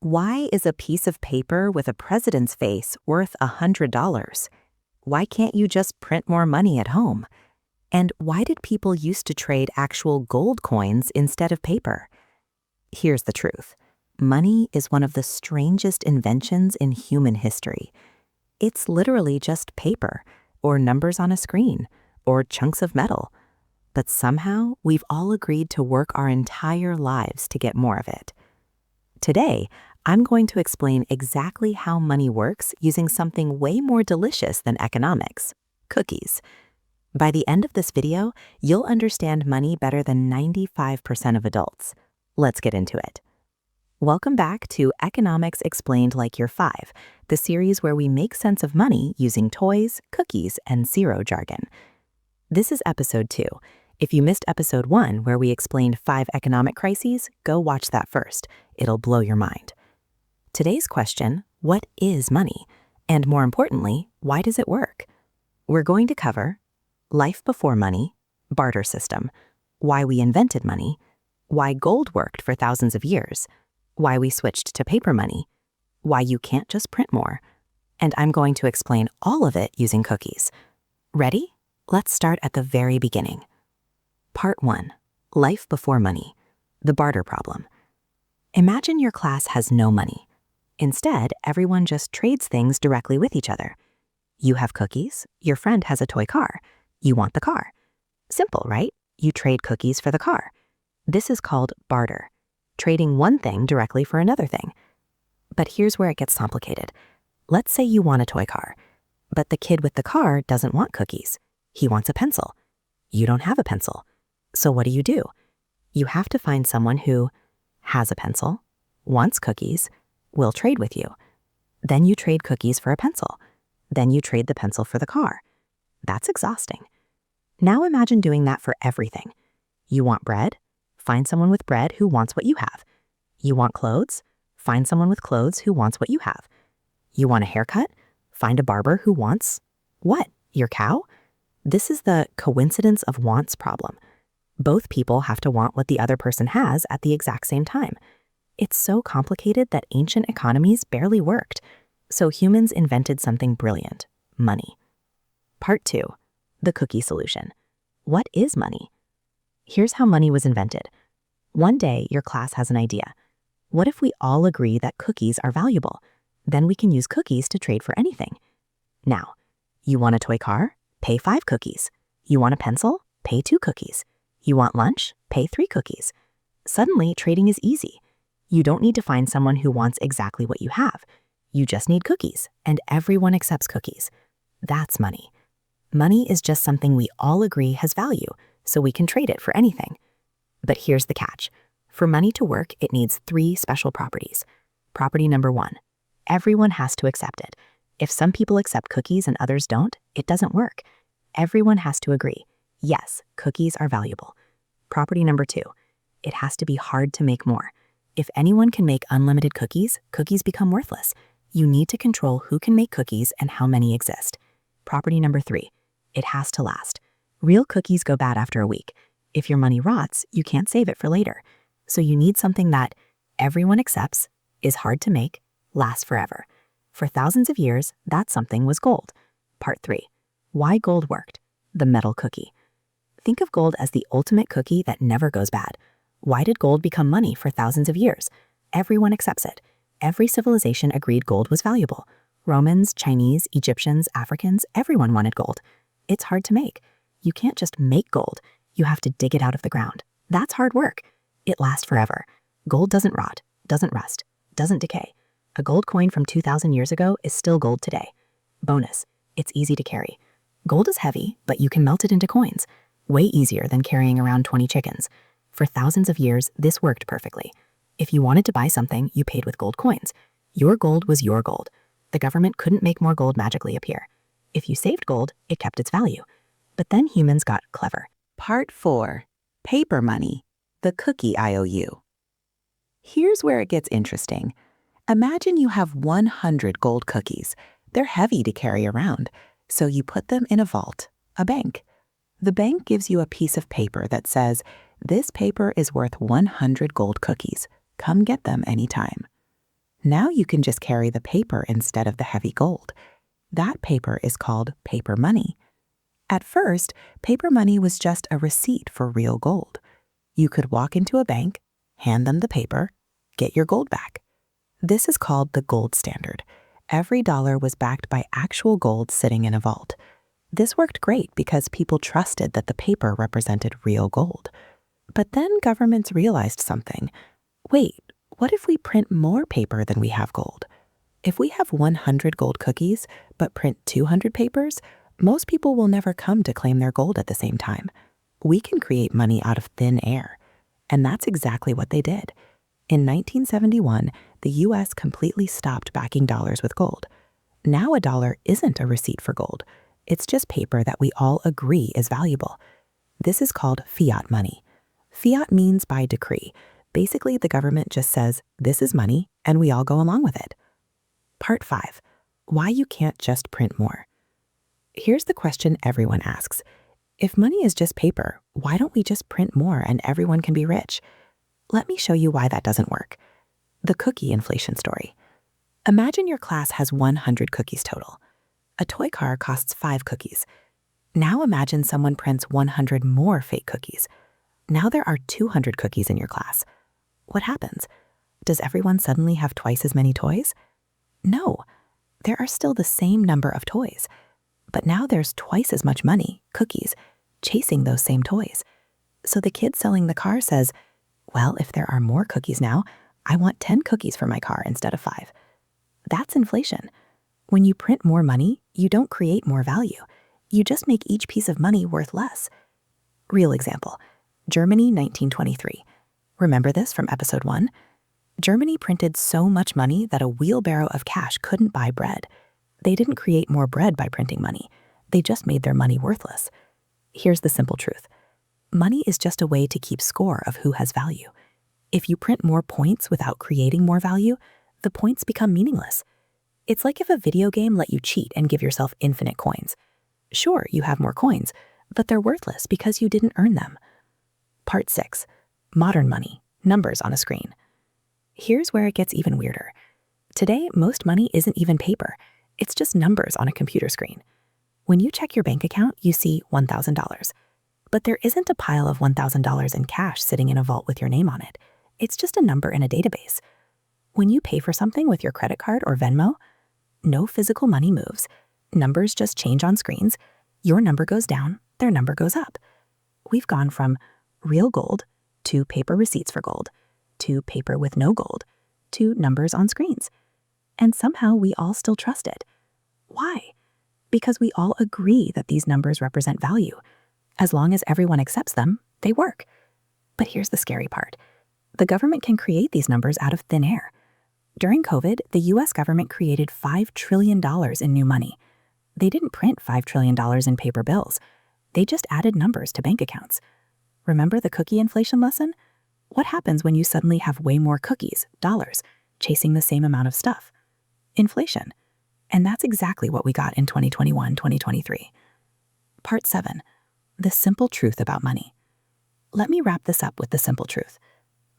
Why is a piece of paper with a president's face worth $100? Why can't you just print more money at home? And why did people used to trade actual gold coins instead of paper? Here's the truth. Money is one of the strangest inventions in human history. It's literally just paper, or numbers on a screen, or chunks of metal. But somehow, we've all agreed to work our entire lives to get more of it. Today, I'm going to explain exactly how money works using something way more delicious than economics: cookies. By the end of this video, you'll understand money better than 95% of adults. Let's get into it. Welcome back to Economics Explained Like You're 5, the series where we make sense of money using toys, cookies, and zero jargon. This is episode 2. If you missed episode 1, where we explained 5 economic crises, go watch that first. It'll blow your mind. Today's question: what is money? And more importantly, why does it work? We're going to cover life before money, barter system, why we invented money, why gold worked for thousands of years, why we switched to paper money, why you can't just print more, and I'm going to explain all of it using cookies. Ready? Let's start at the very beginning. Part 1. Life before money, the barter problem. Imagine your class has no money. Instead, everyone just trades things directly with each other. You have cookies, your friend has a toy car. You want the car. Simple, right? You trade cookies for the car. This is called barter, trading one thing directly for another thing. But here's where it gets complicated. Let's say you want a toy car, but the kid with the car doesn't want cookies. He wants a pencil. You don't have a pencil. So what do? You have to find someone who has a pencil, wants cookies, will trade with you. Then you trade cookies for a pencil. Then you trade the pencil for the car. That's exhausting. Now imagine doing that for everything. You want bread? Find someone with bread who wants what you have. You want clothes? Find someone with clothes who wants what you have. You want a haircut? Find a barber who wants what? Your cow? This is the coincidence of wants problem. Both people have to want what the other person has at the exact same time. It's so complicated that ancient economies barely worked. So humans invented something brilliant: money. Part 2. The cookie solution. What is money? Here's how money was invented. One day, your class has an idea. What if we all agree that cookies are valuable? Then we can use cookies to trade for anything. Now, you want a toy car? Pay 5 cookies. You want a pencil? Pay 2 cookies. You want lunch? Pay 3 cookies. Suddenly, trading is easy. You don't need to find someone who wants exactly what you have. You just need cookies, and everyone accepts cookies. That's money. Money is just something we all agree has value, so we can trade it for anything. But here's the catch. For money to work, it needs 3 special properties. Property number 1, everyone has to accept it. If some people accept cookies and others don't, it doesn't work. Everyone has to agree. Yes, cookies are valuable. Property number 2, it has to be hard to make more. If anyone can make unlimited cookies, cookies become worthless. You need to control who can make cookies and how many exist. Property number 3, it has to last. Real cookies go bad after a week. If your money rots, you can't save it for later. So you need something that everyone accepts, is hard to make, lasts forever. For thousands of years, that something was gold. Part 3. Why gold worked. The metal cookie. Think of gold as the ultimate cookie that never goes bad. Why did gold become money for thousands of years? Everyone accepts it. Every civilization agreed gold was valuable. Romans, Chinese, Egyptians, Africans, everyone wanted gold. It's hard to make. You can't just make gold. You have to dig it out of the ground. That's hard work. It lasts forever. Gold doesn't rot, doesn't rust, doesn't decay. A gold coin from 2,000 years ago is still gold today. Bonus, it's easy to carry. Gold is heavy, but you can melt it into coins. Way easier than carrying around 20 chickens. For thousands of years, this worked perfectly. If you wanted to buy something, you paid with gold coins. Your gold was your gold. The government couldn't make more gold magically appear. If you saved gold, it kept its value. But then humans got clever. Part 4. Paper money, the cookie IOU. Here's where it gets interesting. Imagine you have 100 gold cookies. They're heavy to carry around, so you put them in a vault, a bank. The bank gives you a piece of paper that says, "This paper is worth 100 gold cookies. Come get them anytime." Now you can just carry the paper instead of the heavy gold. That paper is called paper money. At first, paper money was just a receipt for real gold. You could walk into a bank, hand them the paper, get your gold back. This is called the gold standard. Every dollar was backed by actual gold sitting in a vault. This worked great because people trusted that the paper represented real gold. But then governments realized something. Wait, what if we print more paper than we have gold? If we have 100 gold cookies, but print 200 papers, most people will never come to claim their gold at the same time. We can create money out of thin air. And that's exactly what they did. In 1971, the US completely stopped backing dollars with gold. Now a dollar isn't a receipt for gold. It's just paper that we all agree is valuable. This is called fiat money. Fiat means by decree. Basically, the government just says, this is money, and we all go along with it. Part 5. Why you can't just print more. Here's the question everyone asks. If money is just paper, why don't we just print more and everyone can be rich? Let me show you why that doesn't work. The cookie inflation story. Imagine your class has 100 cookies total. A toy car costs 5 cookies. Now imagine someone prints 100 more fake cookies. Now there are 200 cookies in your class. What happens? Does everyone suddenly have twice as many toys? No, there are still the same number of toys. But now there's twice as much money, cookies, chasing those same toys. So the kid selling the car says, well, if there are more cookies now, I want 10 cookies for my car instead of 5. That's inflation. When you print more money, you don't create more value. You just make each piece of money worth less. Real example, Germany 1923. Remember this from episode 1? Germany printed so much money that a wheelbarrow of cash couldn't buy bread. They didn't create more bread by printing money. They just made their money worthless. Here's the simple truth. Money is just a way to keep score of who has value. If you print more points without creating more value, the points become meaningless. It's like if a video game let you cheat and give yourself infinite coins. Sure, you have more coins, but they're worthless because you didn't earn them. Part 6. Modern money, numbers on a screen. Here's where it gets even weirder. Today, most money isn't even paper. It's just numbers on a computer screen. When you check your bank account, you see $1,000. But there isn't a pile of $1,000 in cash sitting in a vault with your name on it. It's just a number in a database. When you pay for something with your credit card or Venmo, no physical money moves. Numbers just change on screens. Your number goes down, their number goes up. We've gone from real gold to paper receipts for gold, to paper with no gold, to numbers on screens. And somehow we all still trust it. Why? Because we all agree that these numbers represent value. As long as everyone accepts them, they work. But here's the scary part. The government can create these numbers out of thin air. During COVID, the US government created $5 trillion in new money. They didn't print $5 trillion in paper bills. They just added numbers to bank accounts. Remember the cookie inflation lesson? What happens when you suddenly have way more cookies, dollars, chasing the same amount of stuff? Inflation. And that's exactly what we got in 2021-2023. Part 7. The simple truth about money. Let me wrap this up with the simple truth.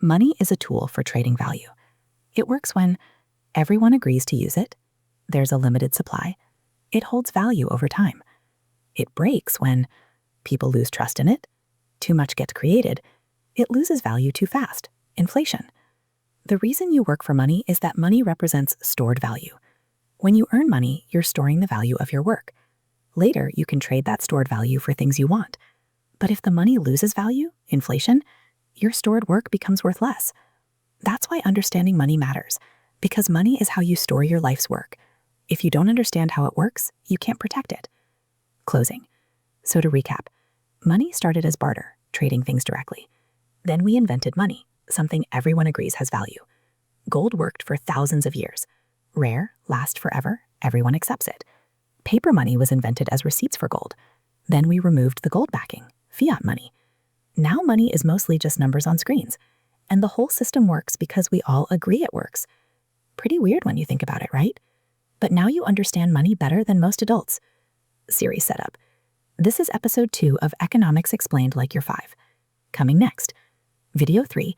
Money is a tool for trading value. It works when everyone agrees to use it, there's a limited supply, it holds value over time. It breaks when people lose trust in it, too much gets created, it loses value too fast, inflation. The reason you work for money is that money represents stored value. When you earn money, you're storing the value of your work. Later, you can trade that stored value for things you want. But if the money loses value, inflation, your stored work becomes worth less. That's why understanding money matters, because money is how you store your life's work. If you don't understand how it works, you can't protect it. Closing. So to recap, money started as barter, trading things directly. Then we invented money, something everyone agrees has value. Gold worked for thousands of years. Rare, lasts forever, everyone accepts it. Paper money was invented as receipts for gold. Then we removed the gold backing, fiat money. Now money is mostly just numbers on screens. And the whole system works because we all agree it works. Pretty weird when you think about it, right? But now you understand money better than most adults. Series setup. This is episode 2 of Economics Explained Like You're 5. Coming next. Video 3,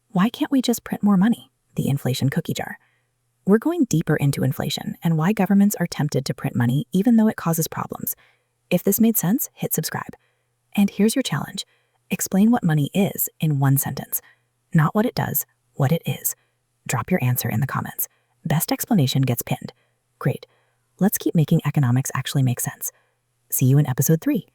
Why Can't We Just Print More Money? The Inflation Cookie Jar. We're going deeper into inflation and why governments are tempted to print money even though it causes problems. If this made sense, hit subscribe. And here's your challenge. Explain what money is in one sentence. Not what it does, what it is. Drop your answer in the comments. Best explanation gets pinned. Great. Let's keep making economics actually make sense. See you in episode 3.